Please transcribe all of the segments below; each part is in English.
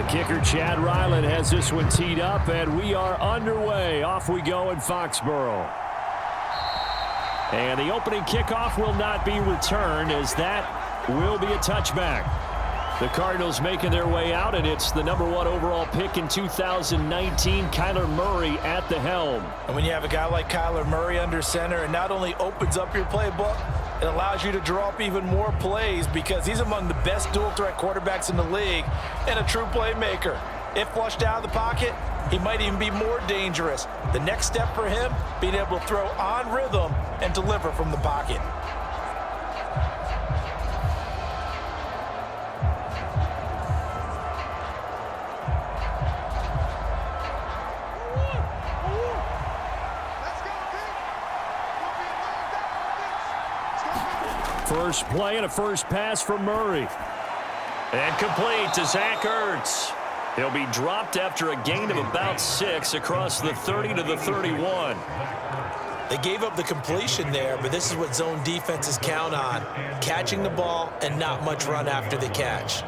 Kicker Chad Ryland has this one teed up, and we are underway. Off we go in Foxborough. And the opening kickoff will not be returned, as that will be a touchback. The Cardinals making their way out, and it's the #1 overall pick in 2019, Kyler Murray at the helm. And when you have a guy like Kyler Murray under center, it not only opens up your playbook, it allows you to draw up even more plays because he's among the best dual-threat quarterbacks in the league and a true playmaker. If flushed out of the pocket, he might even be more dangerous. The next step for him, being able to throw on rhythm and deliver from the pocket. First play and a first pass from Murray. And complete to Zach Ertz. He'll be dropped after a gain of about 6 across the 30 to the 31. They gave up the completion there, but this is what zone defenses count on. Catching the ball and not much run after the catch.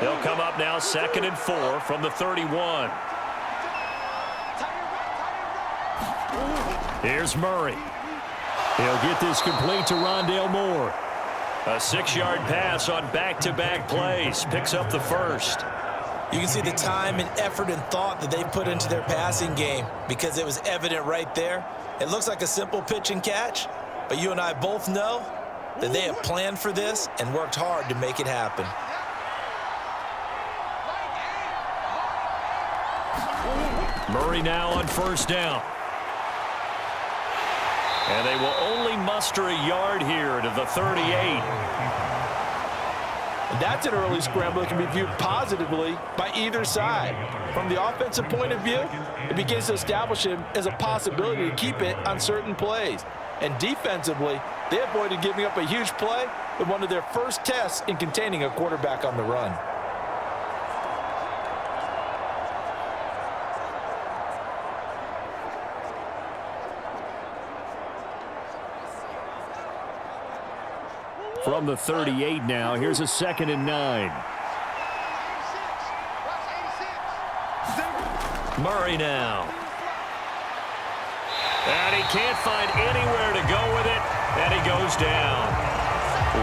They'll come up now 2nd and 4 from the 31. Here's Murray. He'll get this complete to Rondale Moore. A 6-yard pass on back-to-back plays. Picks up the first. You can see the time and effort and thought that they put into their passing game because it was evident right there. It looks like a simple pitch and catch, but you and I both know that they have planned for this and worked hard to make it happen. Murray now on first down. And they will only muster a yard here to the 38. That's an early scramble that can be viewed positively by either side. From the offensive point of view, it begins to establish him as a possibility to keep it on certain plays. And defensively, they avoided giving up a huge play with one of their first tests in containing a quarterback on the run. From the 38 now, here's a 2nd and 9. Murray now. And he can't find anywhere to go with it, and he goes down.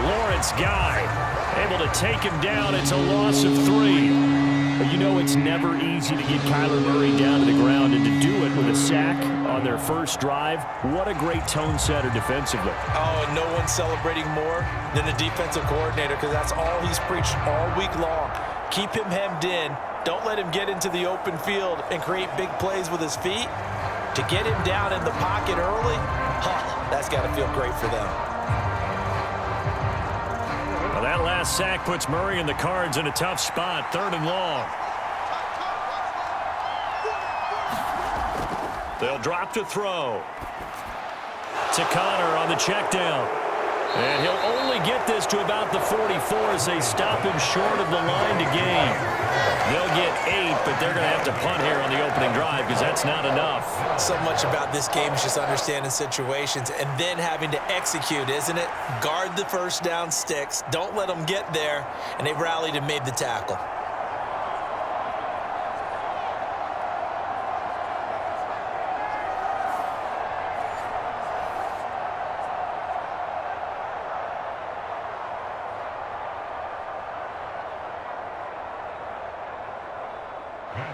Lawrence Guy able to take him down. It's a loss of 3. But you know it's never easy to get Kyler Murray down to the ground, and to do it with a sack on their first drive, what a great tone setter defensively. Oh, and no one's celebrating more than the defensive coordinator because that's all he's preached all week long. Keep him hemmed in. Don't let him get into the open field and create big plays with his feet. To get him down in the pocket early, that's got to feel great for them. Well, that last sack puts Murray and the Cards in a tough spot, 3rd and long. They'll drop to throw. To Connor on the check down. And he'll only get this to about the 44 as they stop him short of the line to gain. They'll get 8, but they're going to have to punt here on the opening drive because that's not enough. So much about this game is just understanding situations and then having to execute, isn't it? Guard the first down sticks. Don't let them get there. And they rallied and made the tackle.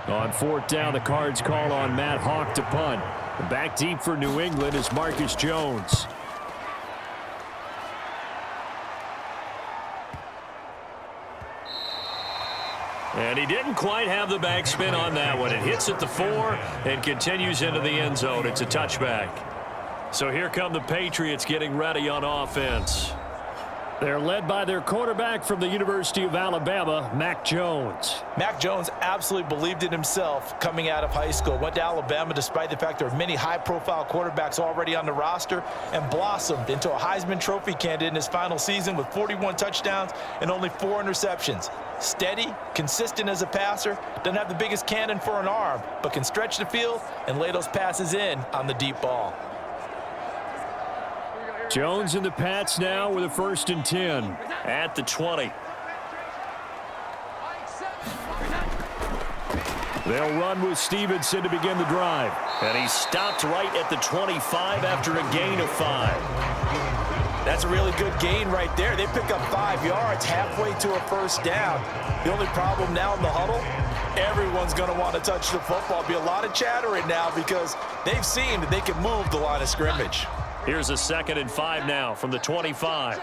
On 4th down, the Cards call on Matt Hawk to punt. Back deep for New England is Marcus Jones. And he didn't quite have the backspin on that one. It hits at the 4 and continues into the end zone. It's a touchback. So here come the Patriots getting ready on offense. They're led by their quarterback from the University of Alabama, Mac Jones. Mac Jones absolutely believed in himself coming out of high school. Went to Alabama despite the fact there are many high-profile quarterbacks already on the roster and blossomed into a Heisman Trophy candidate in his final season with 41 touchdowns and only 4 interceptions. Steady, consistent as a passer, doesn't have the biggest cannon for an arm, but can stretch the field and lay those passes in on the deep ball. Jones and the Pats now with a 1st and 10 at the 20. They'll run with Stevenson to begin the drive. And he stopped right at the 25 after a gain of 5. That's a really good gain right there. They pick up 5 yards halfway to a first down. The only problem now in the huddle, everyone's going to want to touch the football. Be a lot of chattering now because they've seen that they can move the line of scrimmage. Here's a 2nd and 5 now from the 25.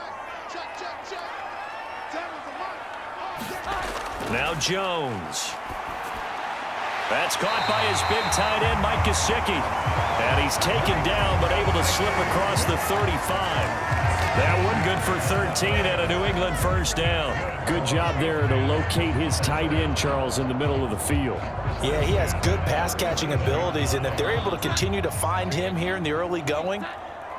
Now Jones. That's caught by his big tight end, Mike Gesicki. And he's taken down, but able to slip across the 35. That one good for 13 and a New England first down. Good job there to locate his tight end, Charles, in the middle of the field. Yeah, he has good pass-catching abilities, and if they're able to continue to find him here in the early going,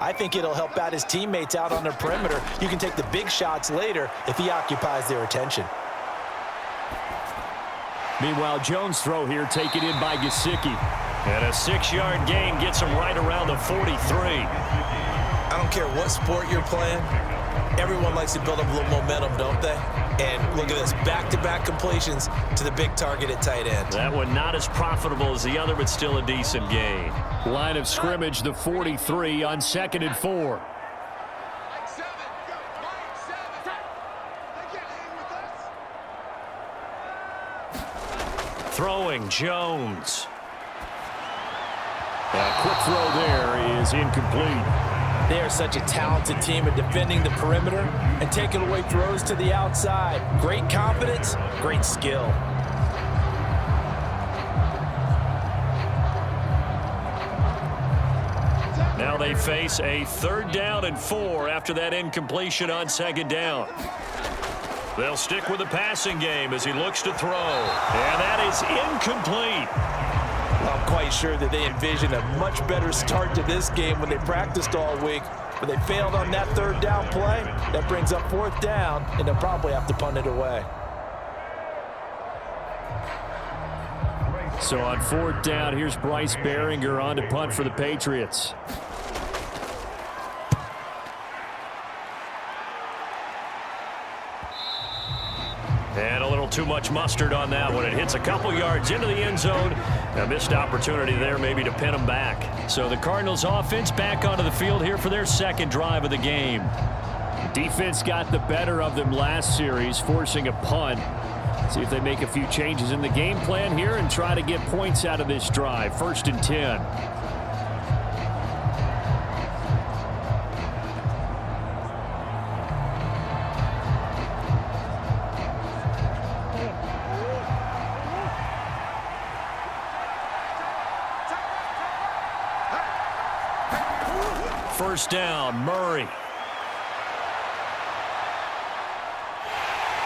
I think it'll help out his teammates out on the perimeter. You can take the big shots later if he occupies their attention. Meanwhile, Jones' throw here taken in by Gesicki. And a 6-yard gain gets him right around the 43. I don't care what sport you're playing. Everyone likes to build up a little momentum, don't they? And look at this, back-to-back completions to the big target at tight end. That one not as profitable as the other, but still a decent gain. Line of scrimmage, the 43 on 2nd and 4. Throwing, Jones. A quick throw there is incomplete. They are such a talented team at defending the perimeter and taking away throws to the outside. Great confidence, great skill. Now they face a 3rd down and 4 after that incompletion on 2nd down. They'll stick with the passing game as he looks to throw. And that is incomplete. I'm quite sure that they envisioned a much better start to this game when they practiced all week. But they failed on that 3rd down play. That brings up 4th down, and they'll probably have to punt it away. So on 4th down, here's Bryce Behringer on to punt for the Patriots. And a little too much mustard on that one. It hits a couple yards into the end zone. A missed opportunity there maybe to pin them back. So the Cardinals offense back onto the field here for their 2nd drive of the game. Defense got the better of them last series, forcing a punt. See if they make a few changes in the game plan here and try to get points out of this drive. 1st and 10. First down, Murray.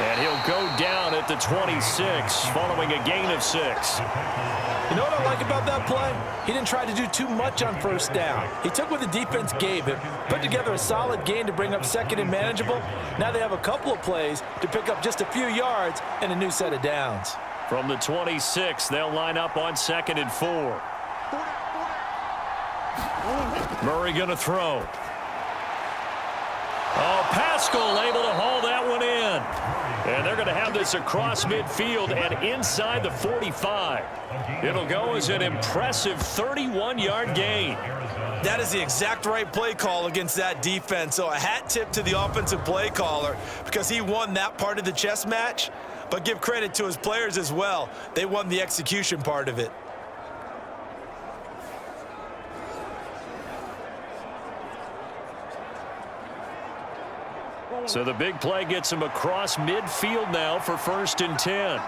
And he'll go down at the 26 following a gain of 6. You know what I like about that play? He didn't try to do too much on 1st down. He took what the defense gave him, put together a solid gain to bring up 2nd and manageable. Now they have a couple of plays to pick up just a few yards and a new set of downs. From the 26, they'll line up on 2nd and 4. Murray going to throw. Oh, Pascal able to haul that one in. And they're going to have this across midfield and inside the 45. It'll go as an impressive 31-yard gain. That is the exact right play call against that defense. So a hat tip to the offensive play caller because he won that part of the chess match. But give credit to his players as well. They won the execution part of it. So the big play gets him across midfield now for 1st and 10.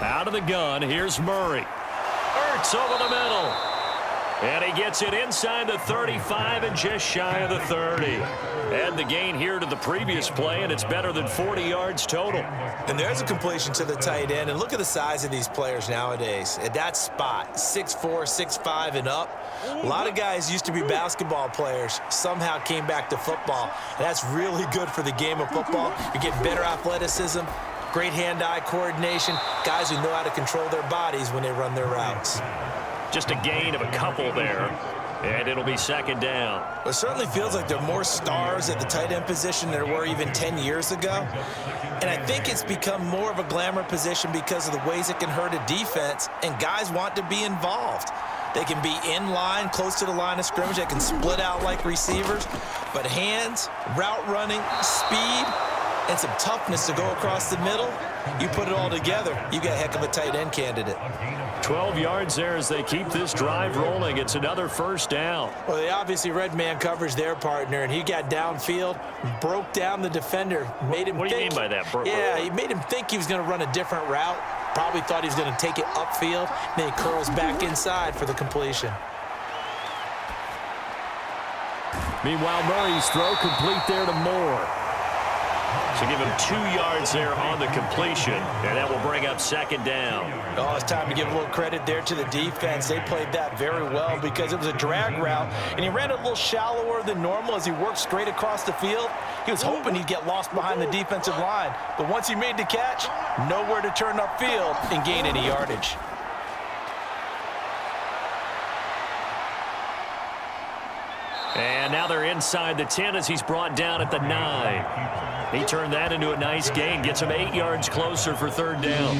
Out of the gun, here's Murray. Ertz over the middle. And he gets it inside the 35 and just shy of the 30. And the gain here to the previous play, and it's better than 40 yards total. And there's a completion to the tight end. And look at the size of these players nowadays. At that spot, 6'4", 6'5", and up. A lot of guys used to be basketball players, somehow came back to football. And that's really good for the game of football. You're getting better athleticism, great hand-eye coordination, guys who know how to control their bodies when they run their routes. Just a gain of a couple there. And it'll be second down. Well, it certainly feels like there are more stars at the tight end position than there were even 10 years ago. And I think it's become more of a glamour position because of the ways it can hurt a defense, and guys want to be involved. They can be in line, close to the line of scrimmage. They can split out like receivers. But hands, route running, speed, and some toughness to go across the middle, you put it all together, you got a heck of a tight end candidate. 12 yards there as they keep this drive rolling. It's another first down. Well, they obviously read man coverage their partner, and he got downfield, broke down the defender, made him What do you mean by that? Yeah, he made him think he was going to run a different route. Probably thought he was going to take it upfield. Then he curls back inside for the completion. Meanwhile, Murray's throw complete there to Moore. So give him 2 yards there on the completion, and that will bring up second down. Oh, it's time to give a little credit there to the defense. They played that very well because it was a drag route, and he ran it a little shallower than normal as he worked straight across the field. He was hoping he'd get lost behind the defensive line, but once he made the catch, nowhere to turn upfield and gain any yardage. And now they're inside the 10 as he's brought down at the 9. He turned that into a nice gain, gets him 8 yards closer for third down.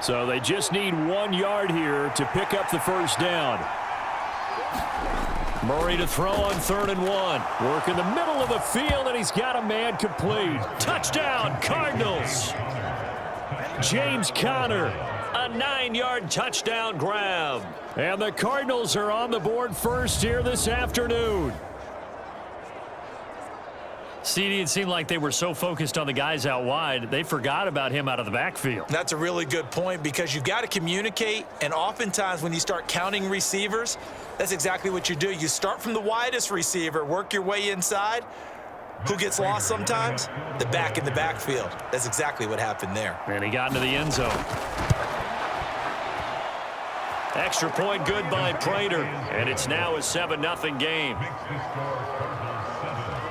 So they just need 1 yard here to pick up the first down. Murray to throw on 3rd and 1. Work in the middle of the field, and he's got a man complete. Touchdown, Cardinals. James Conner, a 9-yard touchdown grab. And the Cardinals are on the board first here this afternoon. CD, it seemed like they were so focused on the guys out wide, they forgot about him out of the backfield. That's a really good point because you've got to communicate, and oftentimes when you start counting receivers, that's exactly what you do. You start from the widest receiver, work your way inside. Who gets lost sometimes? The back in the backfield. That's exactly what happened there. And he got into the end zone. Extra point good by Prater, and it's now a 7-0 game.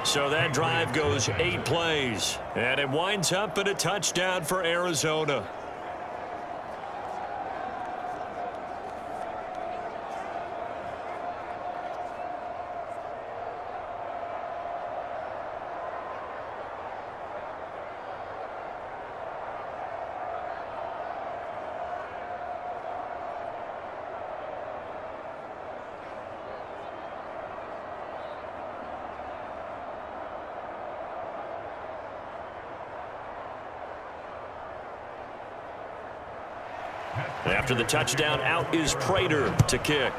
So that drive goes 8 plays, and it winds up in a touchdown for Arizona. After the touchdown, out is Prater to kick.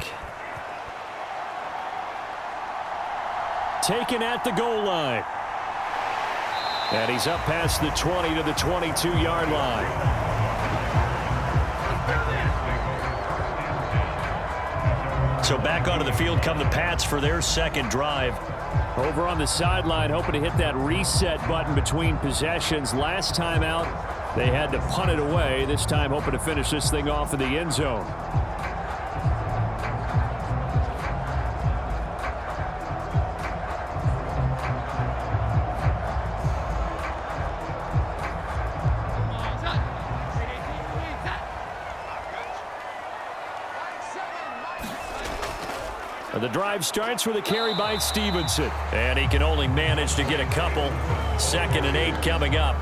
Taken at the goal line. And he's up past the 20 to the 22-yard line. So back onto the field come the Pats for their second drive. Over on the sideline, hoping to hit that reset button between possessions. Last time out, they had to punt it away. This time hoping to finish this thing off in the end zone. The drive starts with a carry by Stevenson. And he can only manage to get a couple. 2nd and 8 coming up.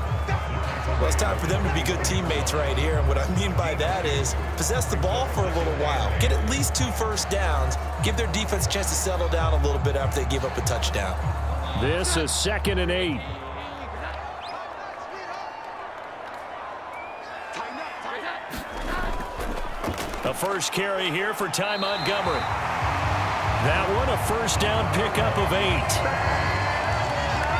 Well, it's time for them to be good teammates right here. And what I mean by that is possess the ball for a little while. Get at least 2 first downs. Give their defense a chance to settle down a little bit after they give up a touchdown. This is 2nd and 8. A first carry here for Ty Montgomery. That one a first down pickup of 8.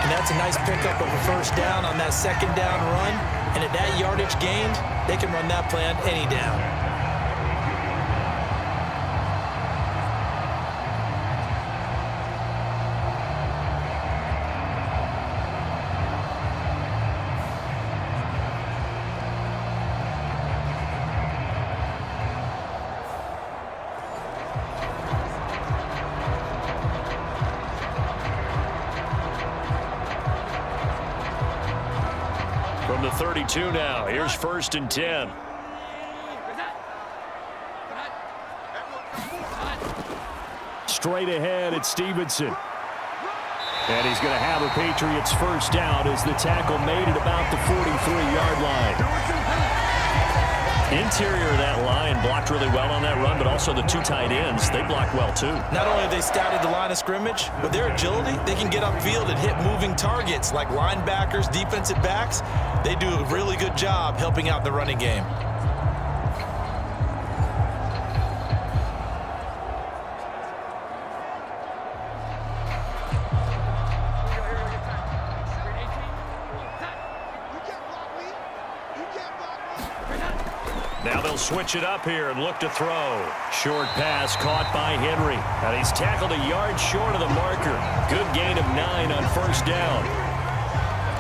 And that's a nice pickup of a first down on that 2nd down run. And at that yardage gained, they can run that play on any down. 32 now. Here's 1st and 10. Straight ahead, it's Stevenson. And he's going to have a Patriots first down as the tackle made it about the 43-yard line. Interior of that line blocked really well on that run, but also the 2 tight ends, they blocked well too. Not only have they scouted the line of scrimmage, with their agility, they can get upfield and hit moving targets like linebackers, defensive backs. They do a really good job helping out the running game. Now they'll switch it up here and look to throw. Short pass caught by Henry. And he's tackled a yard short of the marker. Good gain of 9 on first down.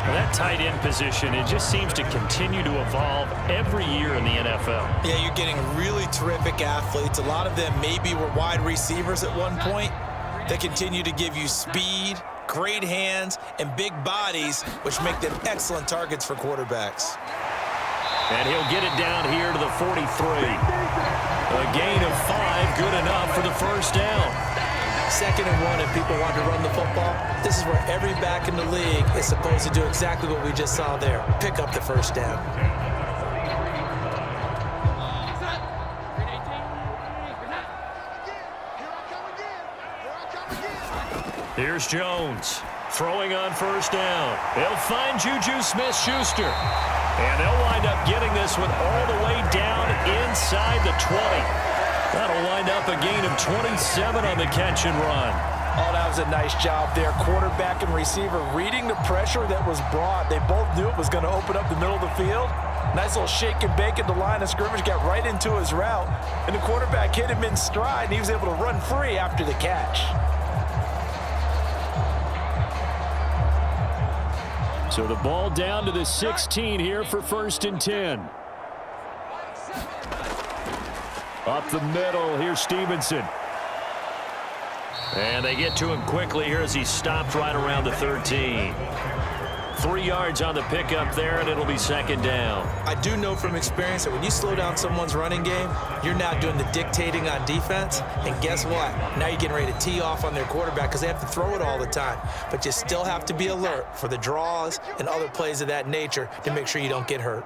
Well, that tight end position, it just seems to continue to evolve every year in the NFL. Yeah, you're getting really terrific athletes. A lot of them maybe were wide receivers at one point. They continue to give you speed, great hands, and big bodies, which make them excellent targets for quarterbacks. And he'll get it down here to the 43. A gain of 5, good enough for the first down. 2nd and 1, if people want to run the football, this is where every back in the league is supposed to do exactly what we just saw there. Pick up the first down. Here's Jones. Throwing on first down. They'll find Juju Smith-Schuster. And they'll wind up getting this one all the way down inside the 20. That'll wind up a gain of 27 on the catch and run. Oh, that was a nice job there. Quarterback and receiver reading the pressure that was brought. They both knew it was going to open up the middle of the field. Nice little shake and bake at the line of scrimmage, got right into his route. And the quarterback hit him in stride, and he was able to run free after the catch. So the ball down to the 16 here for 1st and 10. Up the middle, here's Stevenson. And they get to him quickly here as he stopped right around the 13. 3 yards on the pickup there, and it'll be 2nd down. I do know from experience that when you slow down someone's running game, you're now doing the dictating on defense. And guess what? Now you're getting ready to tee off on their quarterback because they have to throw it all the time. But you still have to be alert for the draws and other plays of that nature to make sure you don't get hurt.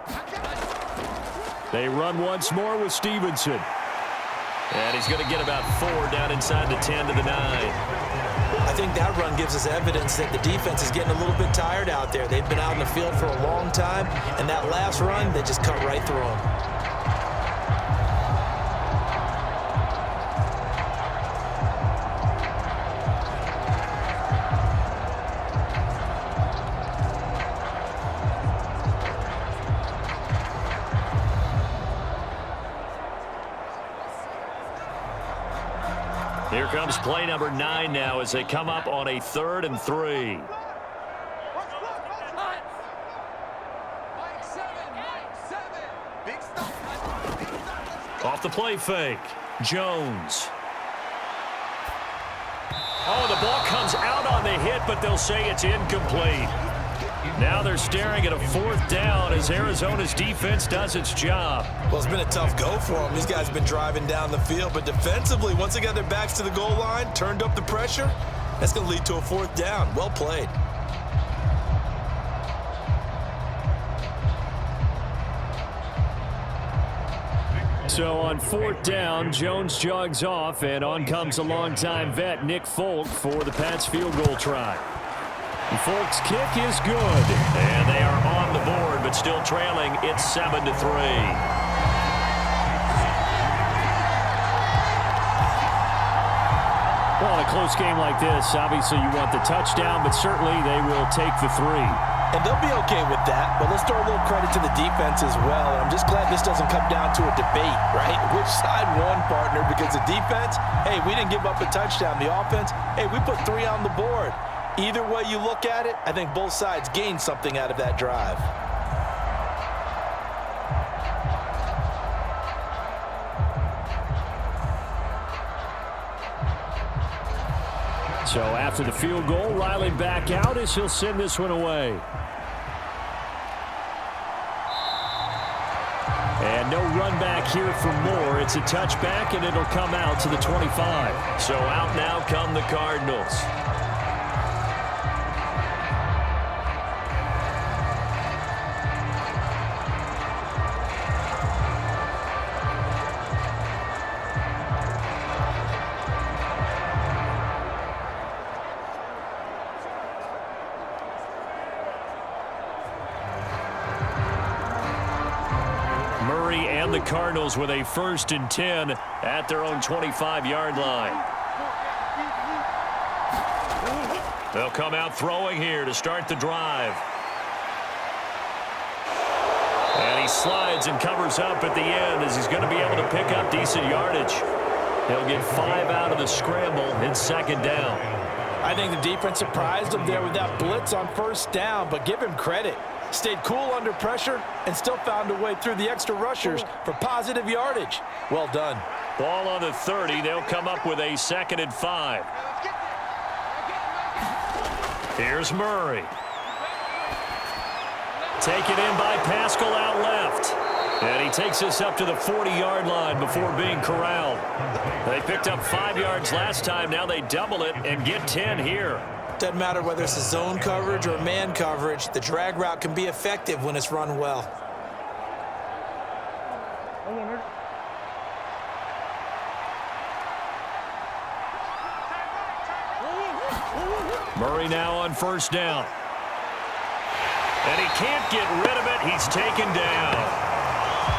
They run once more with Stevenson. And he's going to get about 4 down inside the 10 to the 9. I think that run gives us evidence that the defense is getting a little bit tired out there. They've been out in the field for a long time, and that last run, they just cut right through them. Here comes play number 9 now as they come up on a 3rd and 3. Off the play fake, Jones. Oh, the ball comes out on the hit, but they'll say it's incomplete. Now they're staring at a 4th down as Arizona's defense does its job. Well, it's been a tough go for them. These guys have been driving down the field, but defensively, once they got their backs to the goal line, turned up the pressure, that's going to lead to a 4th down. Well played. So on 4th down, Jones jogs off, and on comes a longtime vet, Nick Folk, for the Pats field goal try. And Folk's kick is good, and they are on the board, but still trailing. It's 7-3. Well, in a close game like this, obviously you want the touchdown, but certainly they will take the 3. And they'll be okay with that, but let's throw a little credit to the defense as well. And I'm just glad this doesn't come down to a debate, right? Which side won, partner? Because the defense, hey, we didn't give up a touchdown. The offense, hey, we put 3 on the board. Either way you look at it, I think both sides gained something out of that drive. So after the field goal, Riley back out as he'll send this one away. run back here for more. It's a touchback, and it'll come out to the 25. So out now come the Cardinals. Murray and the Cardinals with a 1st and 10 at their own 25-yard line. They'll come out throwing here to start the drive. And he slides and covers up at the end as he's going to be able to pick up decent yardage. He'll get 5 out of the scramble in 2nd down. I think the defense surprised him there with that blitz on 1st down, but give him credit. Stayed cool under pressure and still found a way through the extra rushers for positive yardage. Well done. Ball on the 30. They'll come up with a 2nd and 5. Here's Murray. Taken in by Pascal out left. And he takes us up to the 40-yard line before being corralled. They picked up 5 yards last time. Now they double it and get 10 here. Doesn't matter whether it's a zone coverage or man coverage, the drag route can be effective when it's run well. Murray now on 1st down. And he can't get rid of it. He's taken down.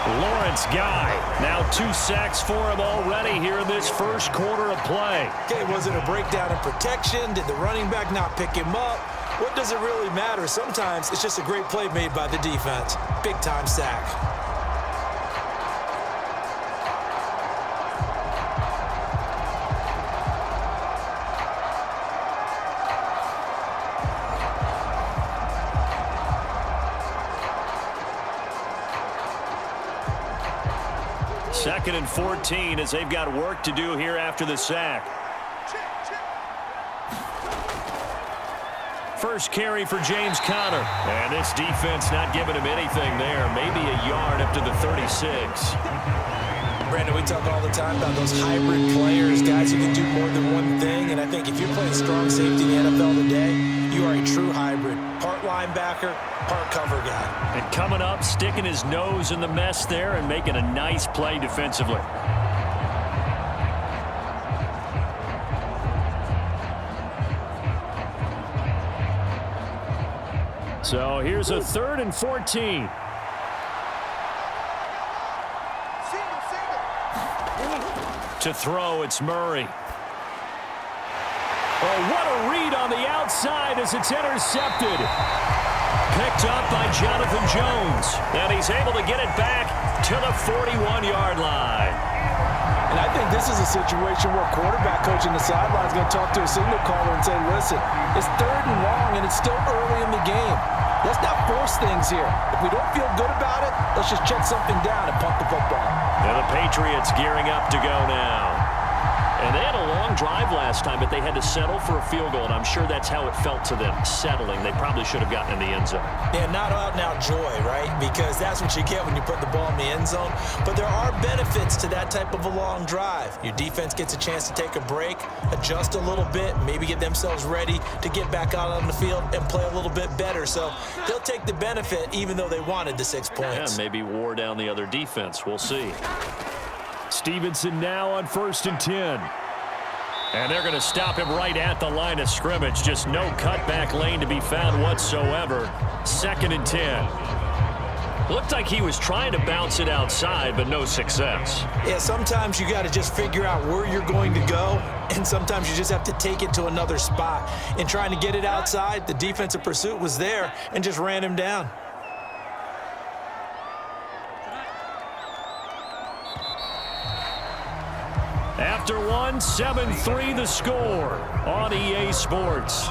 Lawrence Guy, now 2 sacks for him already here in this 1st quarter of play. Okay, was it a breakdown in protection? Did the running back not pick him up? What does it really matter? Sometimes it's just a great play made by the defense. Big-time sack. Second and 14 as they've got work to do here after the sack. First carry for James Conner. And this defense not giving him anything there. Maybe a yard up to the 36. Brandon, we talk all the time about those hybrid players, guys who can do more than one thing. And I think if you're playing strong safety in the NFL today, you are a true hybrid. Part linebacker, part cover guy. And coming up, sticking his nose in the mess there and making a nice play defensively. So here's a 3rd and 14. To throw, it's Murray. Oh, what a read on the outside as it's intercepted. Picked up by Jonathan Jones. And he's able to get it back to the 41-yard line. And I think this is a situation where quarterback coach in the sideline is going to talk to a signal caller and say, listen, it's 3rd and long and it's still early in the game. Let's not force things here. If we don't feel good about it, let's just check something down and punt the football. And the Patriots gearing up to go now. And they had a long drive last time, but they had to settle for a field goal, and I'm sure that's how it felt to them, settling. They probably should have gotten in the end zone. Yeah, not out-and-out joy, right? Because that's what you get when you put the ball in the end zone. But there are benefits to that type of a long drive. Your defense gets a chance to take a break, adjust a little bit, maybe get themselves ready to get back out on the field and play a little bit better. So they'll take the benefit even though they wanted the 6 points. Yeah, maybe wore down the other defense. We'll see. Stevenson now on 1st and 10. And they're going to stop him right at the line of scrimmage. Just no cutback lane to be found whatsoever. 2nd and 10. Looked like he was trying to bounce it outside, but no success. Yeah, sometimes you got to just figure out where you're going to go, and sometimes you just have to take it to another spot. In trying to get it outside, the defensive pursuit was there and just ran him down. After one, 7-3 the score on EA Sports.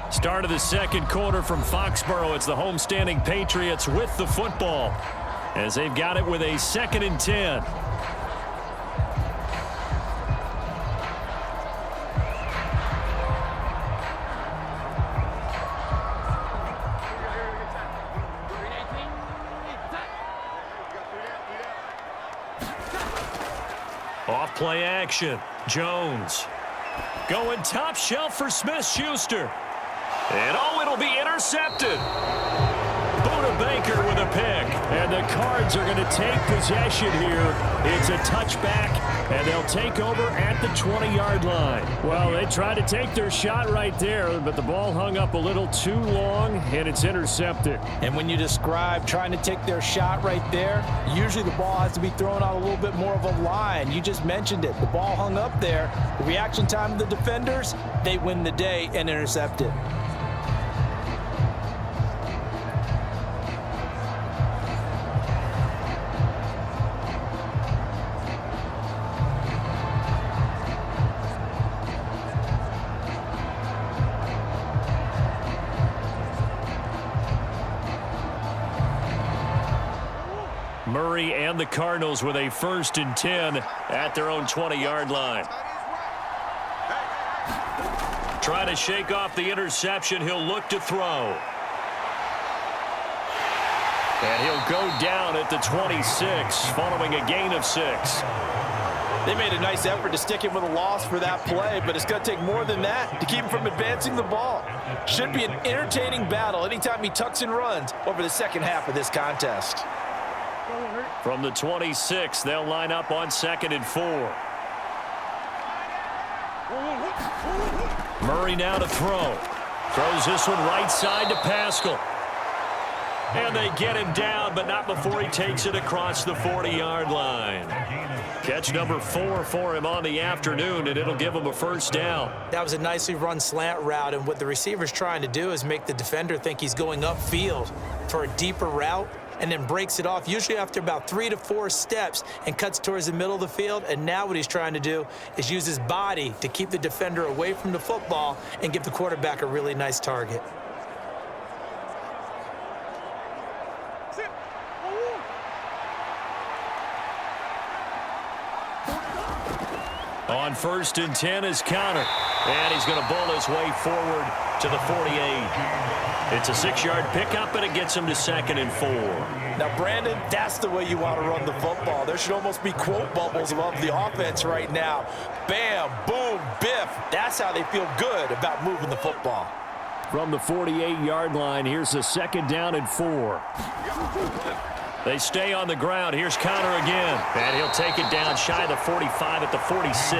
Start of the 2nd quarter from Foxborough. It's the homestanding Patriots with the football as they've got it with a 2nd and 10. Off play action. Jones. Going top shelf for Smith-Schuster. And it'll be intercepted. Buda Baker with a pick. And the Cards are going to take possession here. It's a touchback, and they'll take over at the 20-yard line. Well, they tried to take their shot right there, but the ball hung up a little too long, and it's intercepted. And when you describe trying to take their shot right there, usually the ball has to be thrown out a little bit more of a line. You just mentioned it. The ball hung up there. The reaction time of the defenders, they win the day and intercept it. Murray and the Cardinals with a 1st and 10 at their own 20-yard line. Trying to shake off the interception. He'll look to throw. And he'll go down at the 26 following a gain of 6. They made a nice effort to stick him with a loss for that play, but it's going to take more than that to keep him from advancing the ball. Should be an entertaining battle anytime he tucks and runs over the second half of this contest. From the 26, they'll line up on 2nd and 4. Murray now to throw. Throws this one right side to Pascal. And they get him down, but not before he takes it across the 40-yard line. Catch number 4 for him on the afternoon, and it'll give him a 1st down. That was a nicely run slant route, and what the receiver's trying to do is make the defender think he's going upfield for a deeper route, and then breaks it off, usually after about 3 to 4 steps, and cuts towards the middle of the field. And now what he's trying to do is use his body to keep the defender away from the football and give the quarterback a really nice target. On 1st and 10 is Connor. And he's going to bull his way forward to the 48. It's a 6-yard pickup, and it gets him to 2nd and 4. Now, Brandon, that's the way you want to run the football. There should almost be quote bubbles above the offense right now. Bam, boom, biff. That's how they feel good about moving the football. From the 48-yard line, here's the 2nd down and 4. They stay on the ground. Here's Connor again. And he'll take it down shy of the 45 at the 46.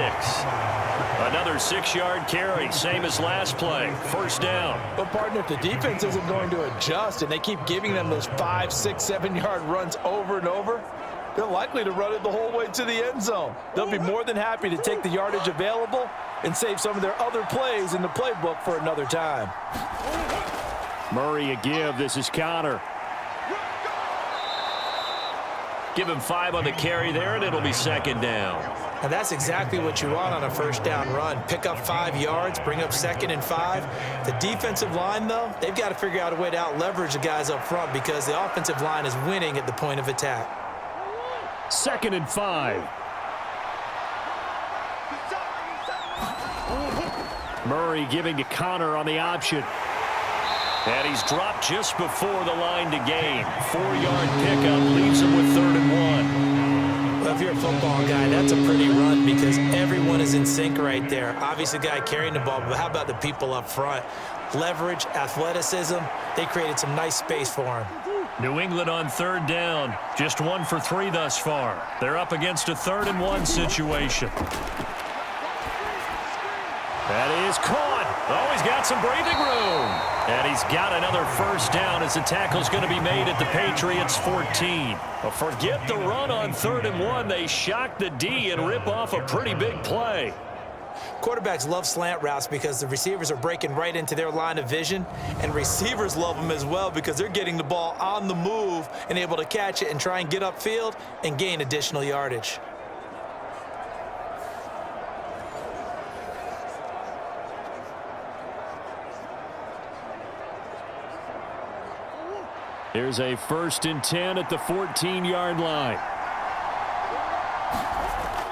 Another 6-yard carry, same as last play. 1st down. But, partner, if the defense isn't going to adjust and they keep giving them those 5, 6, 7-yard runs over and over, they're likely to run it the whole way to the end zone. They'll be more than happy to take the yardage available and save some of their other plays in the playbook for another time. Murray a give. This is Connor. Give him 5 on the carry there, and it'll be 2nd down. And that's exactly what you want on a 1st down run. Pick up 5 yards, bring up 2nd and 5. The defensive line, though, they've got to figure out a way to out-leverage the guys up front because the offensive line is winning at the point of attack. 2nd and 5. Murray giving to Connor on the option. And he's dropped just before the line to gain. 4-yard pickup leaves him with 3rd and 1. Well, if you're a football guy, that's a pretty run because everyone is in sync right there. Obviously, the guy carrying the ball, but how about the people up front? Leverage, athleticism, they created some nice space for him. New England on 3rd down. Just 1 for 3 thus far. They're up against a 3rd and 1 situation. That is caught. Oh, he's got some breathing room. And he's got another 1st down as the tackle's going to be made at the Patriots 14. Well, forget the run on 3rd and 1. They shock the D and rip off a pretty big play. Quarterbacks love slant routes because the receivers are breaking right into their line of vision, and receivers love them as well because they're getting the ball on the move and able to catch it and try and get upfield and gain additional yardage. Here's a 1st and 10 at the 14-yard line.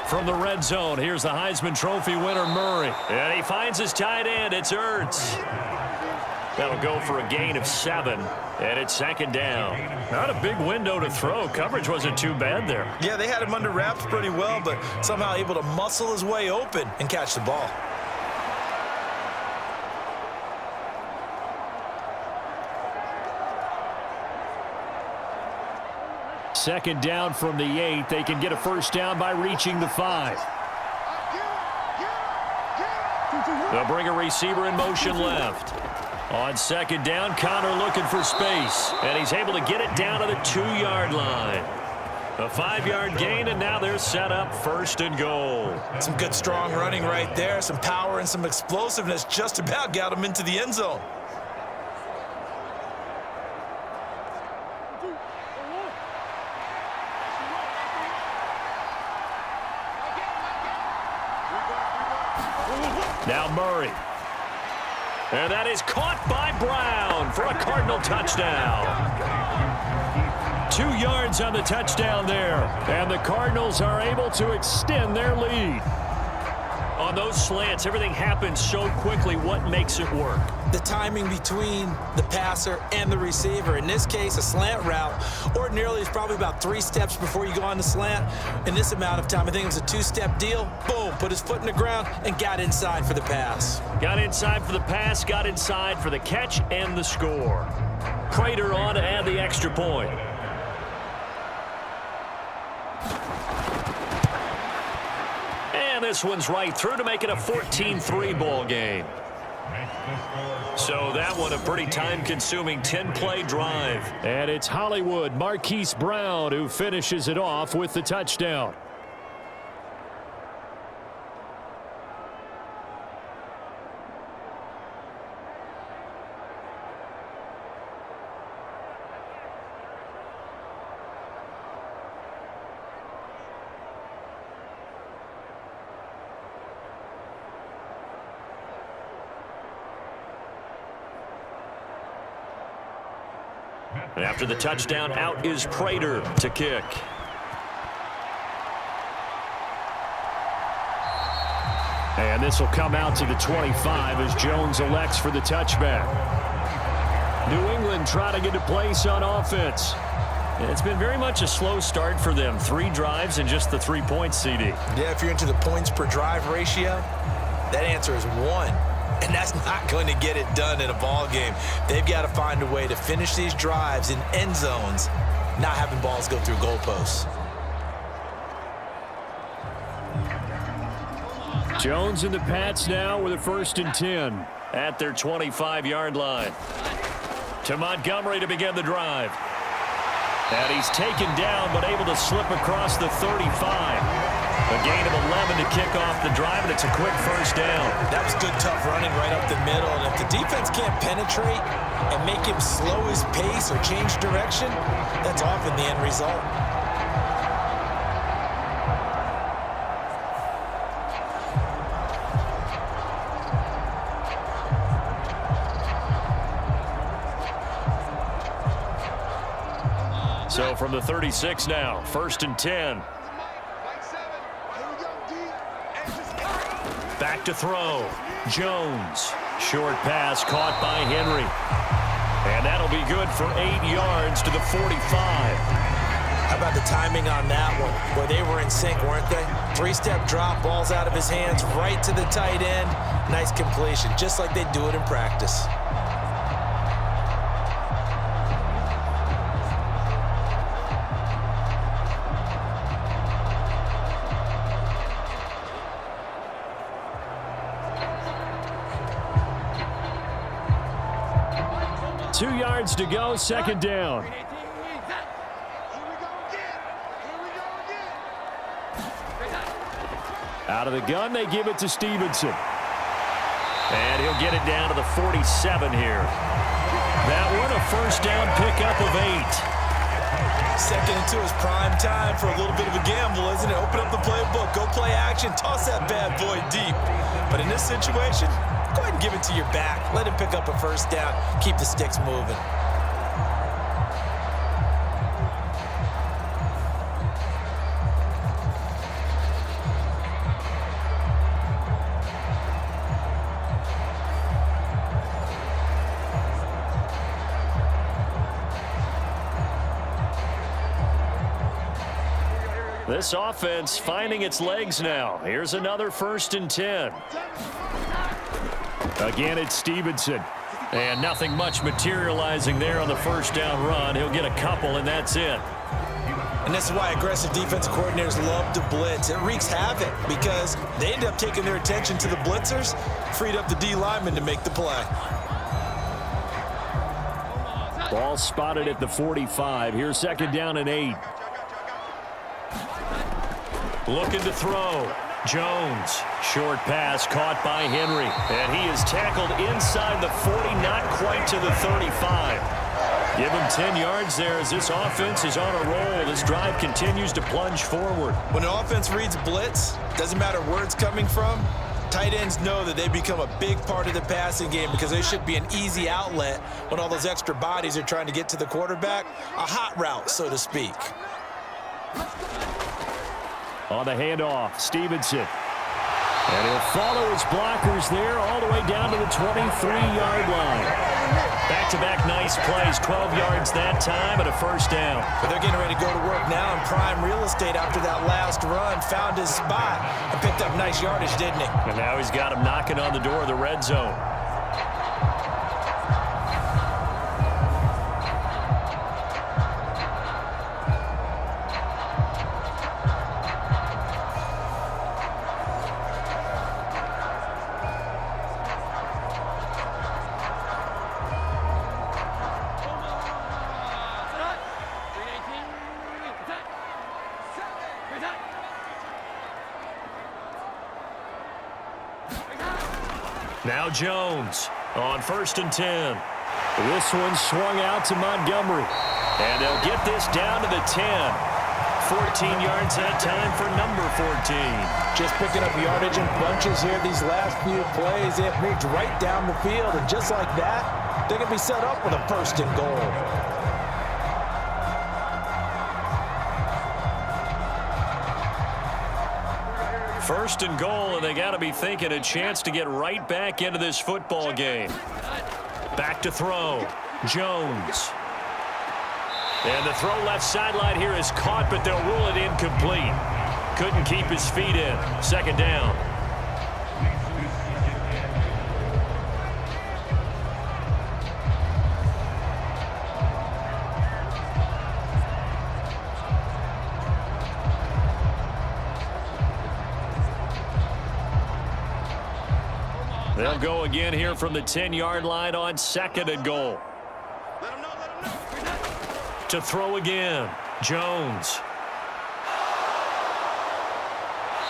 From the red zone, here's the Heisman Trophy winner, Murray. And he finds his tight end. It's Ertz. That'll go for a gain of 7, and it's second down. Not a big window to throw. Coverage wasn't too bad there. Yeah, they had him under wraps pretty well, but somehow able to muscle his way open and catch the ball. Second down from the 8. They can get a first down by reaching the 5. They'll bring a receiver in motion left. On second down, Connor looking for space, and he's able to get it down to the 2-yard line. A 5-yard gain, and now they're set up first and goal. Some good, strong running right there. Some power and some explosiveness just about got him into the end zone. Now Murray. And that is caught by Brown for a Cardinal touchdown. 2 yards on the touchdown there. And the Cardinals are able to extend their lead. On those slants, everything happens so quickly. What makes it work? The timing between the passer and the receiver. In this case, a slant route ordinarily is probably about 3 steps before you go on the slant. In this amount of time, I think it was a 2-step deal. Boom, put his foot in the ground and got inside for the pass. Got inside for the pass, got inside for the catch and the score. Prater on to add the extra point. And this one's right through to make it a 14-3 ball game. So that one a pretty time-consuming 10-play drive. And it's Hollywood Marquise Brown who finishes it off with the touchdown. And after the touchdown, out is Prater to kick. And this will come out to the 25 as Jones elects for the touchback. New England trying to get a place on offense. And it's been very much a slow start for them. 3 drives and just the 3 points, CD. Yeah, if you're into the points per drive ratio, that answer is 1. And that's not going to get it done in a ball game. They've got to find a way to finish these drives in end zones, not having balls go through goalposts. Jones and the Pats now with a 1st and 10 at their 25-yard line. To Montgomery to begin the drive. And he's taken down but able to slip across the 35. A gain of 11 to kick off the drive, and it's a quick first down. That was good, tough running right up the middle. And if the defense can't penetrate and make him slow his pace or change direction, that's often the end result. So from the 36 now, 1st and 10. Back to throw. Jones. Short pass caught by Henry. And that'll be good for 8 yards to the 45. How about the timing on that one? Where they were in sync, weren't they? 3-step drop, balls out of his hands, right to the tight end. Nice completion, just like they do it in practice. Two yards to go, second down. Out of the gun, they give it to Stevenson. And he'll get it down to the 47 here. That one, a first down pickup of 8. Second into his prime time for a little bit of a gamble, isn't it? Open up the playbook, go play action, toss that bad boy deep. But in this situation, go ahead and give it to your back. Let him pick up a first down. Keep the sticks moving. This offense finding its legs now. Here's another 1st and 10. Again, it's Stevenson. And nothing much materializing there on the 1st down run. He'll get a couple, and that's it. And this is why aggressive defensive coordinators love to blitz. It wreaks havoc because they end up taking their attention to the blitzers, freed up the D lineman to make the play. Ball spotted at the 45. Here's 2nd down and 8. Looking to throw. Jones. Short pass caught by Henry. And he is tackled inside the 40, not quite to the 35. Give him 10 yards there as this offense is on a roll. This drive continues to plunge forward. When an offense reads blitz, doesn't matter where it's coming from, tight ends know that they become a big part of the passing game because they should be an easy outlet when all those extra bodies are trying to get to the quarterback. A hot route, so to speak. On the handoff, Stevenson. And he'll follow his blockers there all the way down to the 23-yard line. Back-to-back nice plays, 12 yards that time and a 1st down. But they're getting ready to go to work now in prime real estate after that last run. Found his spot and picked up nice yardage, didn't he? And now he's got him knocking on the door of the red zone. Now Jones on 1st and 10. This one swung out to Montgomery. And they'll get this down to the 10. 14 yards that time for number 14. Just picking up yardage in bunches here these last few plays. It moved right down the field, and just like that, they're going to be set up with a 1st and goal. First and goal, and they got to be thinking a chance to get right back into this football game. Back to throw. Jones. And the throw left sideline here is caught, but they'll rule it incomplete. Couldn't keep his feet in. 2nd down. They'll go again here from the 10-yard line on 2nd and goal. To throw again, Jones.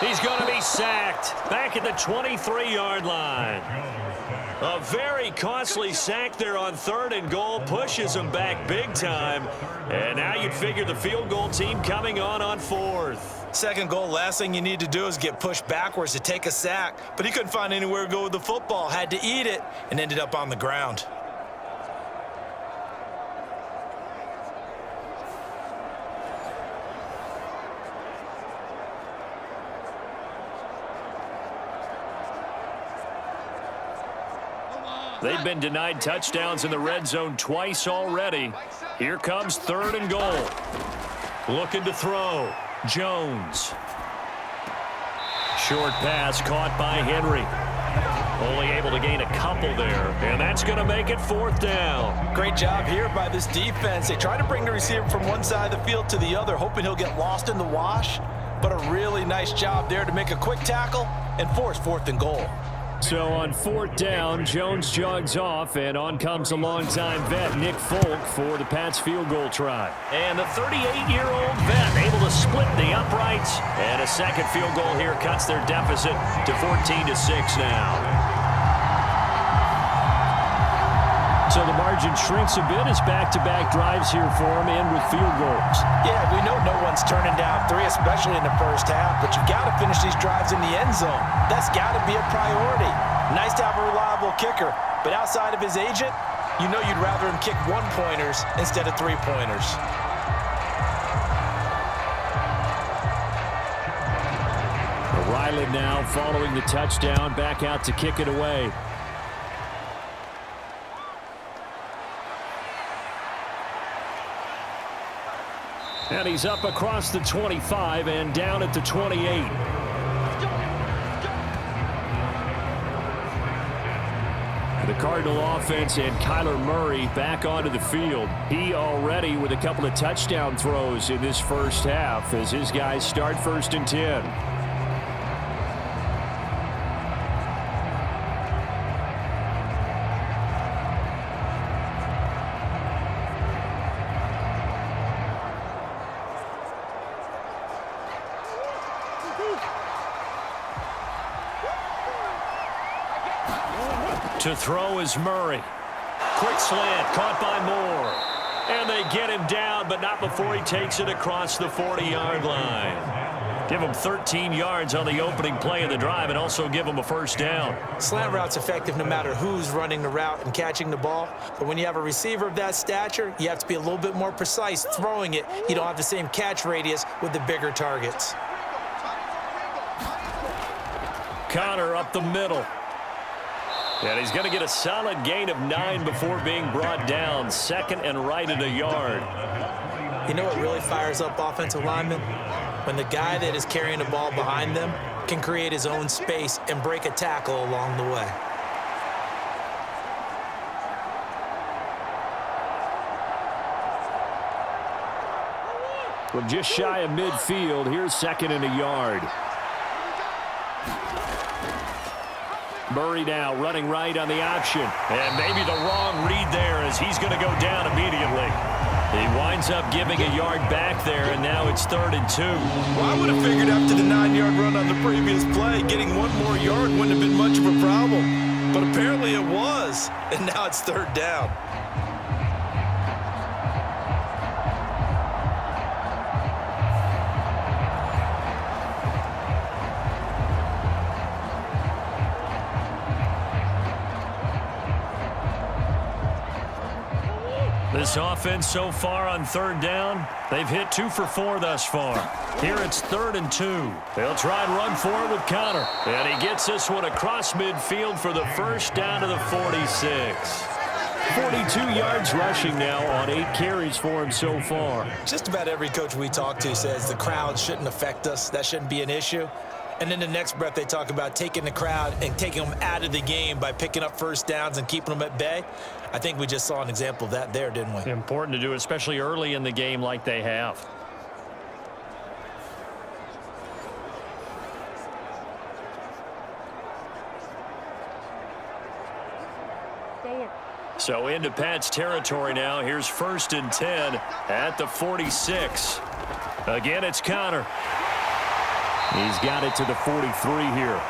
He's going to be sacked back at the 23-yard line. A very costly sack there on 3rd and goal, pushes him back big time. And now you'd figure the field goal team coming on 4th. 2nd goal, last thing you need to do is get pushed backwards to take a sack. But he couldn't find anywhere to go with the football, had to eat it, and ended up on the ground. They've been denied touchdowns in the red zone twice already. Here comes 3rd and goal. Looking to throw. Jones. Short pass caught by Henry. Only able to gain a couple there, and that's going to make it 4th down. Great job here by this defense. They try to bring the receiver from one side of the field to the other, hoping he'll get lost in the wash. But a really nice job there to make a quick tackle and force 4th and goal. So on 4th down, Jones jogs off, and on comes a longtime vet, Nick Folk, for the Pats field goal try. And the 38-year-old vet able to split the uprights, and a 2nd field goal here cuts their deficit to 14-6 now. So the margin shrinks a bit as back-to-back drives here for him, and with field goals. Yeah, we know no one's turning down 3, especially in the first half, but you've got to finish these drives in the end zone. That's got to be a priority. Nice to have a reliable kicker, but outside of his agent, you know you'd rather him kick 1-pointers instead of 3-pointers. Riley now following the touchdown, back out to kick it away. And he's up across the 25 and down at the 28. The Cardinal offense and Kyler Murray back onto the field. He already with a couple of touchdown throws in this first half as his guys start 1st and 10. To throw is Murray. Quick slant, caught by Moore. And they get him down, but not before he takes it across the 40-yard line. Give him 13 yards on the opening play of the drive and also give him a first down. Slant route's effective no matter who's running the route and catching the ball. But when you have a receiver of that stature, you have to be a little bit more precise throwing it. You don't have the same catch radius with the bigger targets. Connor up the middle. And he's going to get a solid gain of 9 before being brought down. 2nd and right at a yard. You know what really fires up offensive linemen? When the guy that is carrying the ball behind them can create his own space and break a tackle along the way. From just shy of midfield, here's 2nd and a yard. Murray now running right on the option. And maybe the wrong read there as he's going to go down immediately. He winds up giving a yard back there, and now it's 3rd and 2. Well, I would have figured after the 9-yard run on the previous play, getting 1 more yard wouldn't have been much of a problem. But apparently it was, and now it's 3rd down. This offense so far on 3rd down, they've hit 2 for 4 thus far. Here it's 3rd and 2. They'll try and run for it with Connor. And he gets this one across midfield for the first down to the 46. 42 yards rushing now on 8 carries for him so far. Just about every coach we talk to says the crowd shouldn't affect us. That shouldn't be an issue. And in the next breath, they talk about taking the crowd and taking them out of the game by picking up first downs and keeping them at bay. I think we just saw an example of that there, didn't we? Important to do, especially early in the game like they have. So into Pat's territory now. Here's 1st and 10 at the 46. Again, it's Connor. He's got it to the 43 here.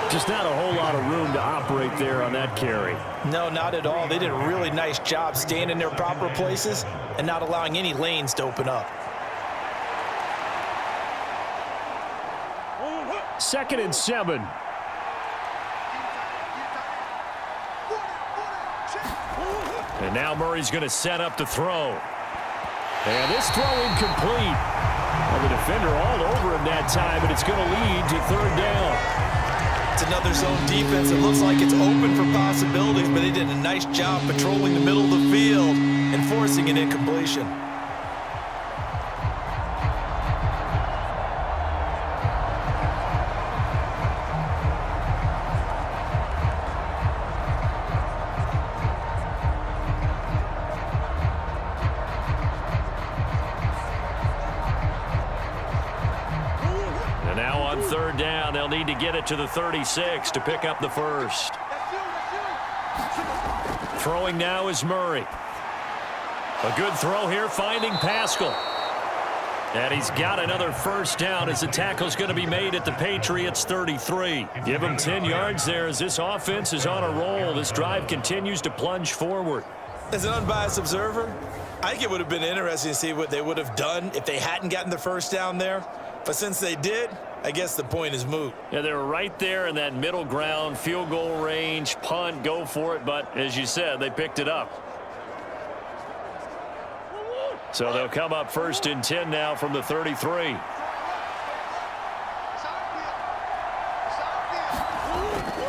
Just not a whole lot of room to operate there on that carry. No, not at all. They did a really nice job staying in their proper places and not allowing any lanes to open up. 2nd and 7. And now Murray's going to set up the throw. And this throw incomplete. Well, the defender all over him that time, and it's going to lead to 3rd down. It's another zone defense. It looks like it's open for possibilities, but they did a nice job patrolling the middle of the field and forcing an incompletion. And now on 3rd down, they'll need to get it to the 36 to pick up the first. Throwing now is Murray. A good throw here, finding Pascal. And he's got another first down as the tackle's going to be made at the Patriots 33. Give him 10 yards there as this offense is on a roll. This drive continues to plunge forward. As an unbiased observer, I think it would have been interesting to see what they would have done if they hadn't gotten the first down there. But since they did, I guess the point is moot. Yeah, they were right there in that middle ground, field goal range, punt, go for it. But as you said, they picked it up. So they'll come up 1st and 10 now from the 33.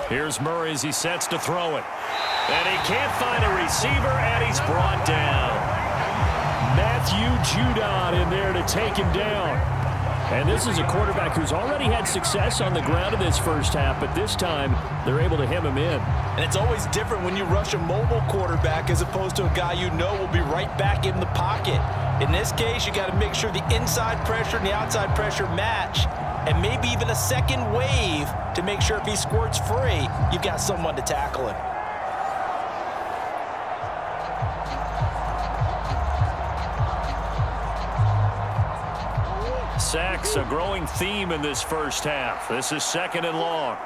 Here's Murray as he sets to throw it. And he can't find a receiver, and he's brought down. Matthew Judon in there to take him down. And this is a quarterback who's already had success on the ground in this first half, but this time they're able to hem him in. And it's always different when you rush a mobile quarterback as opposed to a guy you know will be right back in the pocket. In this case, you got to make sure the inside pressure and the outside pressure match, and maybe even a second wave to make sure if he squirts free, you've got someone to tackle him. Sacks, a growing theme in this first half. This is 2nd and long.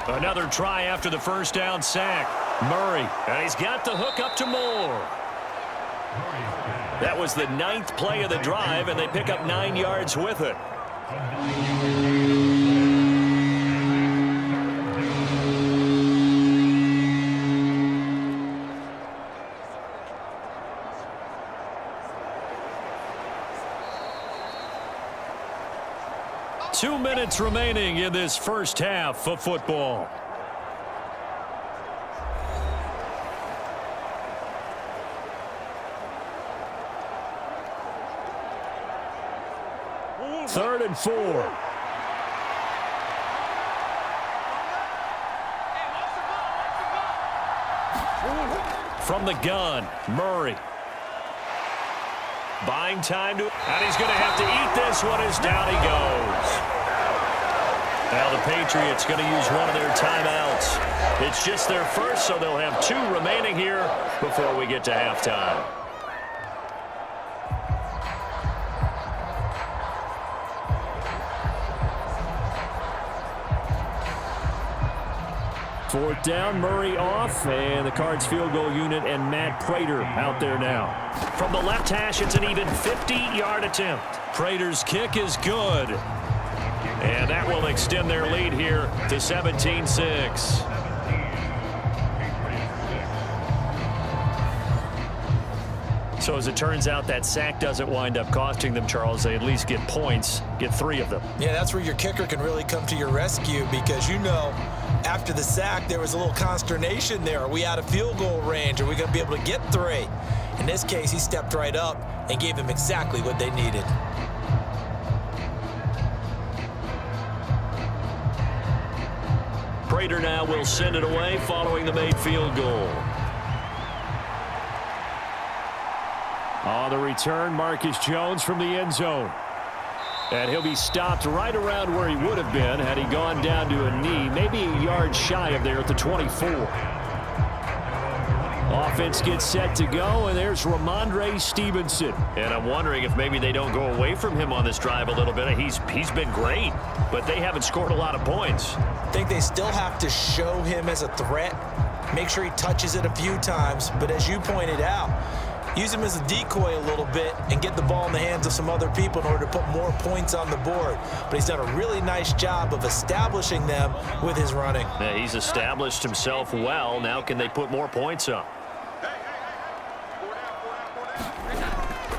Another try after the first down sack. Murray, and he's got the hook up to Moore. That was the 9th play of the drive, and they pick up 9 yards with it. Two minutes remaining in this first half of football. Third and 4. From the gun, Murray. Buying time to, and he's going to have to eat this one as down he goes. Now the Patriots going to use one of their timeouts. It's just their first, so they'll have 2 remaining here before we get to halftime. Fourth down, Murray off, and the Cards field goal unit and Matt Prater out there now. From the left hash, it's an even 50-yard attempt. Prater's kick is good. And that will extend their lead here to 17-6. So as it turns out, that sack doesn't wind up costing them, Charles. They at least get points, get 3 of them. Yeah, that's where your kicker can really come to your rescue because, you know, after the sack, there was a little consternation there. Are we out of field goal range? Are we going to be able to get 3? In this case, he stepped right up and gave them exactly what they needed. Prater now will send it away following the made field goal. On the return, Marcus Jones from the end zone. And he'll be stopped right around where he would have been had he gone down to a knee, maybe a yard shy of there at the 24. Offense gets set to go, and there's Ramondre Stevenson. And I'm wondering if maybe they don't go away from him on this drive a little bit. He's been great, but they haven't scored a lot of points. I think they still have to show him as a threat, make sure he touches it a few times, but as you pointed out, use him as a decoy a little bit and get the ball in the hands of some other people in order to put more points on the board. But he's done a really nice job of establishing them with his running. Yeah, he's established himself well. Now can they put more points up?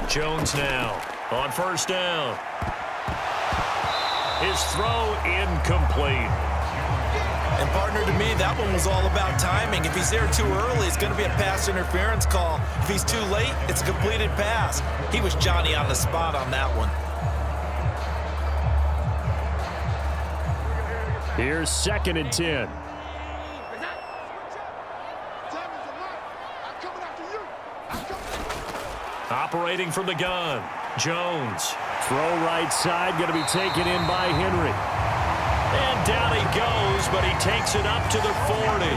Jones now on first down. His throw incomplete. And partner, to me, that one was all about timing. If he's there too early, it's going to be a pass interference call. If he's too late, it's a completed pass. He was Johnny on the spot on that one. Here's 2nd and 10. Operating from the gun, Jones. Throw right side, going to be taken in by Henry. And down he goes, but he takes it up to the 40.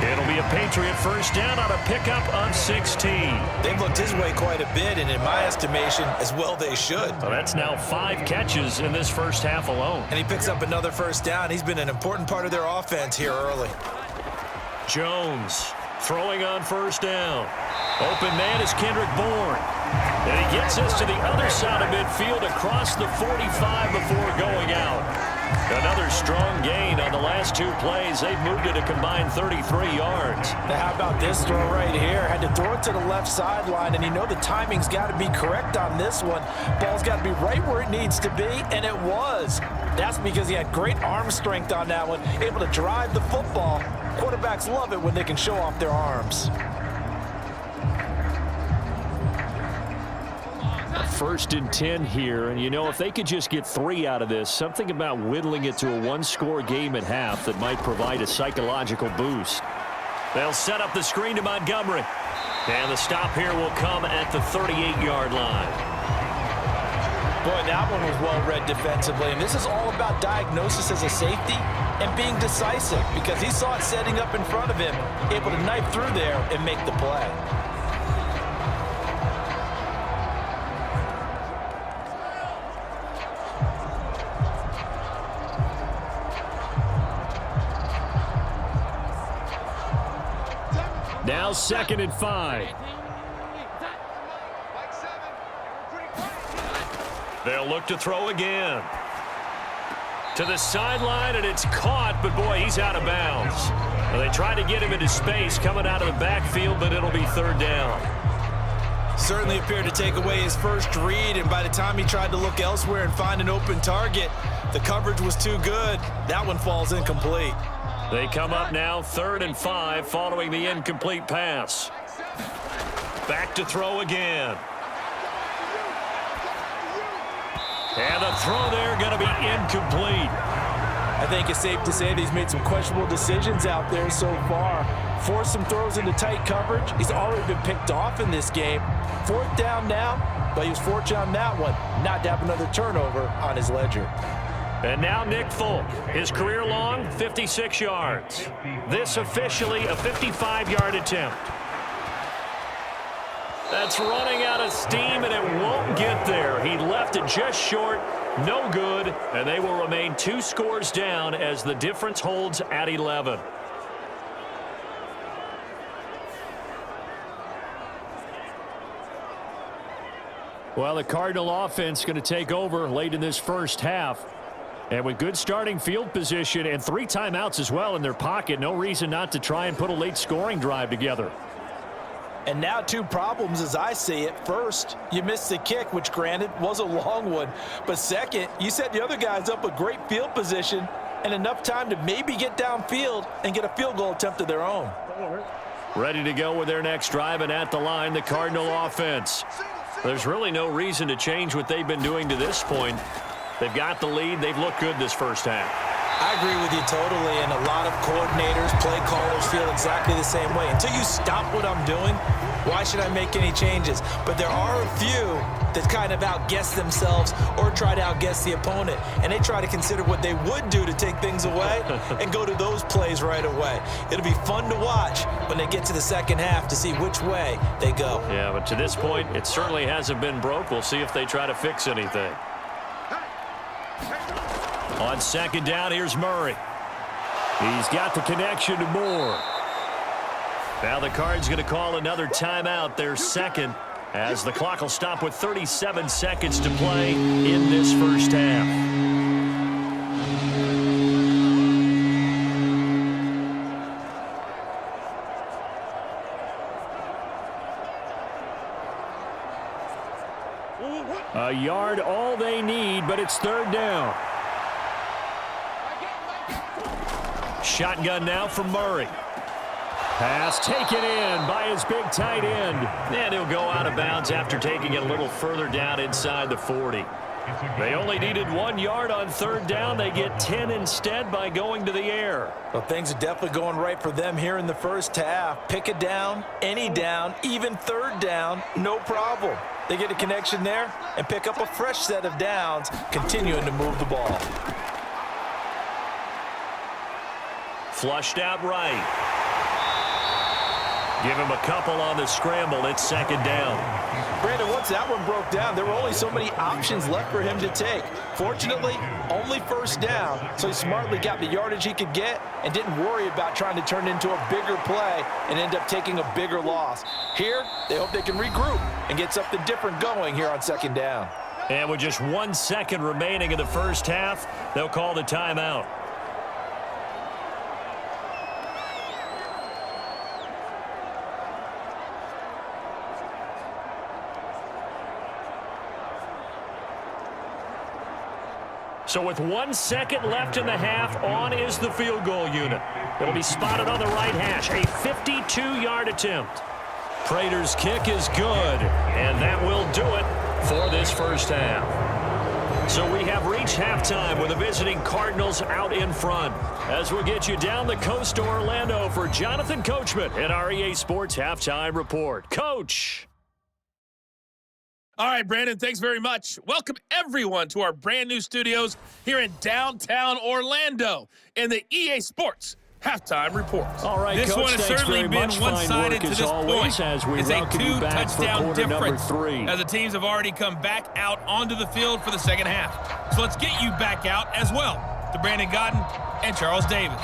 It'll be a Patriot first down on a pickup of 16. They've looked his way quite a bit, and in my estimation, as well they should. Well, that's now 5 catches in this first half alone. And he picks up another first down. He's been an important part of their offense here early. Jones throwing on first down. Open man is Kendrick Bourne. And he gets us to the other side of midfield across the 45 before going out. Another strong gain on the last 2 plays. They've moved it a combined 33 yards. Now, how about this throw right here? Had to throw it to the left sideline, and you know the timing's got to be correct on this one. Ball's got to be right where it needs to be, and it was. That's because he had great arm strength on that one, able to drive the football. Quarterbacks love it when they can show off their arms. 1st and 10 here. And, you know, if they could just get 3 out of this, something about whittling it to a one-score game at half that might provide a psychological boost. They'll set up the screen to Montgomery. And the stop here will come at the 38-yard line. Boy, that one was well-read defensively. And this is all about diagnosis as a safety and being decisive, because he saw it setting up in front of him, able to knife through there and make the play. Now 2nd and 5. They'll look to throw again. To the sideline, and it's caught, but boy, he's out of bounds. Well, they try to get him into space coming out of the backfield, but it'll be 3rd down. Certainly appeared to take away his first read, and by the time he tried to look elsewhere and find an open target, the coverage was too good. That one falls incomplete. They come up now 3rd and 5 following the incomplete pass. Back to throw again. And the throw there going to be incomplete. I think it's safe to say that he's made some questionable decisions out there so far. Forced some throws into tight coverage. He's already been picked off in this game. 4th down now, but he was fortunate on that one not to have another turnover on his ledger. And now Nick Folk, his career long 56 yards. This officially a 55-yard attempt. That's running out of steam, and it won't get there. He left it just short, no good, and they will remain 2 scores down as the difference holds at 11. Well, the Cardinal offense going to take over late in this first half. And with good starting field position and 3 timeouts as well in their pocket, no reason not to try and put a late scoring drive together. And now 2 problems as I see it. First, you missed the kick, which granted was a long one. But second, you set the other guys up with great field position and enough time to maybe get downfield and get a field goal attempt of their own. Ready to go with their next drive, and at the line, the Cardinal offense. There's really no reason to change what they've been doing to this point. They've got the lead. They've looked good this first half. I agree with you totally, and a lot of coordinators, play callers feel exactly the same way. Until you stop what I'm doing, why should I make any changes? But there are a few that kind of outguess themselves or try to outguess the opponent, and they try to consider what they would do to take things away and go to those plays right away. It'll be fun to watch when they get to the second half to see which way they go. Yeah, but to this point, it certainly hasn't been broke. We'll see if they try to fix anything. On 2nd down, here's Murray. He's got the connection to Moore. Now the Cards going to call another timeout, their 2nd, as the clock will stop with 37 seconds to play in this first half. A yard all they need, but it's 3rd down. Shotgun now from Murray. Pass taken in by his big tight end. And he'll go out of bounds after taking it a little further down inside the 40. They only needed 1 yard on 3rd down. They get 10 instead by going to the air. Well, things are definitely going right for them here in the first half. Pick a down, any down, even 3rd down, no problem. They get a connection there and pick up a fresh set of downs, continuing to move the ball. Flushed out right. Give him a couple on the scramble. It's 2nd down. Brandon, once that one broke down, there were only so many options left for him to take. Fortunately, only 1st down, so he smartly got the yardage he could get and didn't worry about trying to turn it into a bigger play and end up taking a bigger loss. Here, they hope they can regroup and get something different going here on 2nd down. And with just 1 second remaining in the first half, they'll call the timeout. So with 1 second left in the half, on is the field goal unit. It'll be spotted on the right hash. A 52-yard attempt. Prater's kick is good, and that will do it. for this first half. So we have reached halftime with the visiting Cardinals out in front. As we'll get you down the coast to Orlando for Jonathan Coachman in our EA Sports Halftime Report. Coach. All right, Brandon, thanks very much. Welcome, everyone, to our brand new studios here in downtown Orlando in the EA Sports Halftime Report. All right, this Coach, one has certainly been one-sided to this point. It's a two-touchdown difference three. as the teams have already come back out onto the field for the second half. So let's get you back out as well to Brandon Godden and Charles Davis.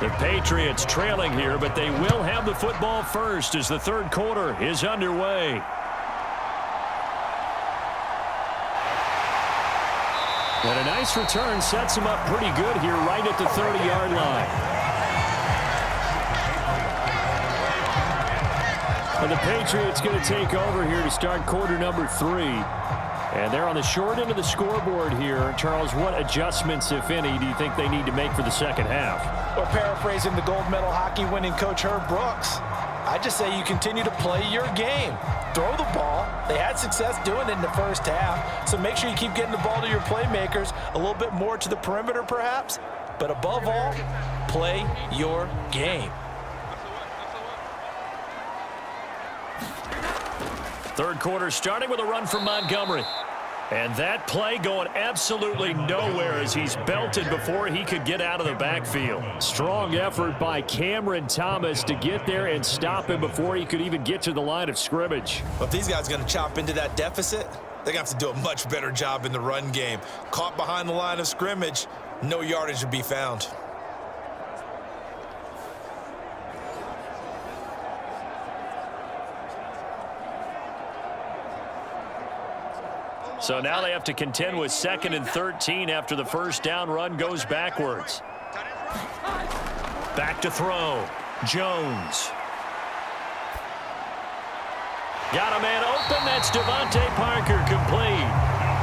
The Patriots trailing here, but they will have the football first as the third quarter is underway. And a nice return sets them up pretty good here right at the 30-yard line. And the Patriots going to take over here to start quarter number 3. And they're on the short end of the scoreboard here. Charles, what adjustments, if any, do you think they need to make for the second half? Or paraphrasing the gold medal hockey winning coach Herb Brooks, I just say you continue to play your game. Throw the ball. They had success doing it in the first half, so make sure you keep getting the ball to your playmakers, a little bit more to the perimeter perhaps, but above all, play your game. Third quarter starting with a run from Montgomery. And that play going absolutely nowhere as he's belted before he could get out of the backfield. Strong effort by Cameron Thomas to get there and stop him before he could even get to the line of scrimmage. Well, if these guys are going to chop into that deficit, they're going to have to do a much better job in the run game. Caught behind the line of scrimmage, no yardage to be found. So now they have to contend with 2nd and 13 after the first down run goes backwards. Back to throw. Jones. Got a man open. That's Devontae Parker complete.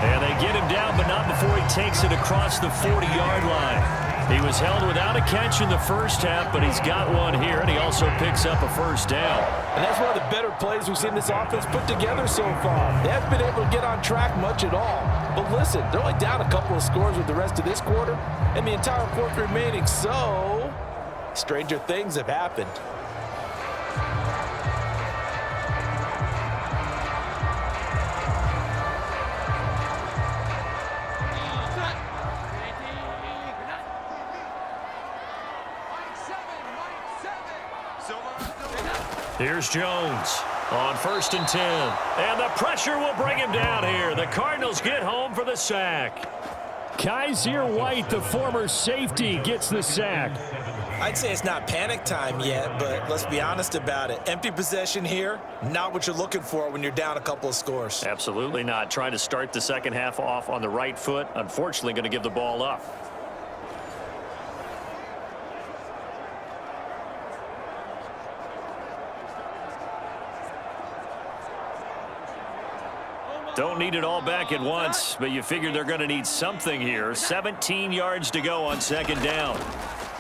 And they get him down, but not before he takes it across the 40-yard line. He was held without a catch in the first half, but he's got one here, and he also picks up a first down. And that's one of the better plays we've seen this offense put together so far. They haven't been able to get on track much at all. But listen, they're only down a couple of scores with the rest of this quarter, and the entire fourth remaining, so stranger things have happened. Here's Jones on 1st and 10. And the pressure will bring him down here. The Cardinals get home for the sack. Kaiser White, the former safety, gets the sack. I'd say it's not panic time yet, but let's be honest about it. Empty possession here, not what you're looking for when you're down a couple of scores. Absolutely not. Trying to start the second half off on the right foot. Unfortunately, going to give the ball up. Don't need it all back at once, but you figure they're going to need something here. 17 yards to go on 2nd down.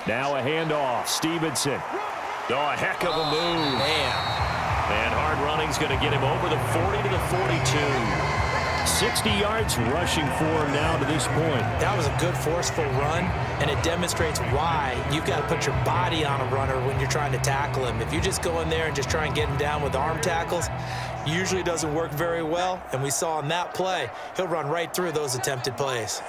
Now a handoff. Stevenson. Oh, a heck of a move. Man. And hard running's going to get him over the 40 to the 42. 60 yards rushing for him now to this point. That was a good forceful run, and it demonstrates why you've got to put your body on a runner when you're trying to tackle him. If you just go in there and just try and get him down with arm tackles, usually doesn't work very well, and we saw on that play, he'll run right through those attempted plays.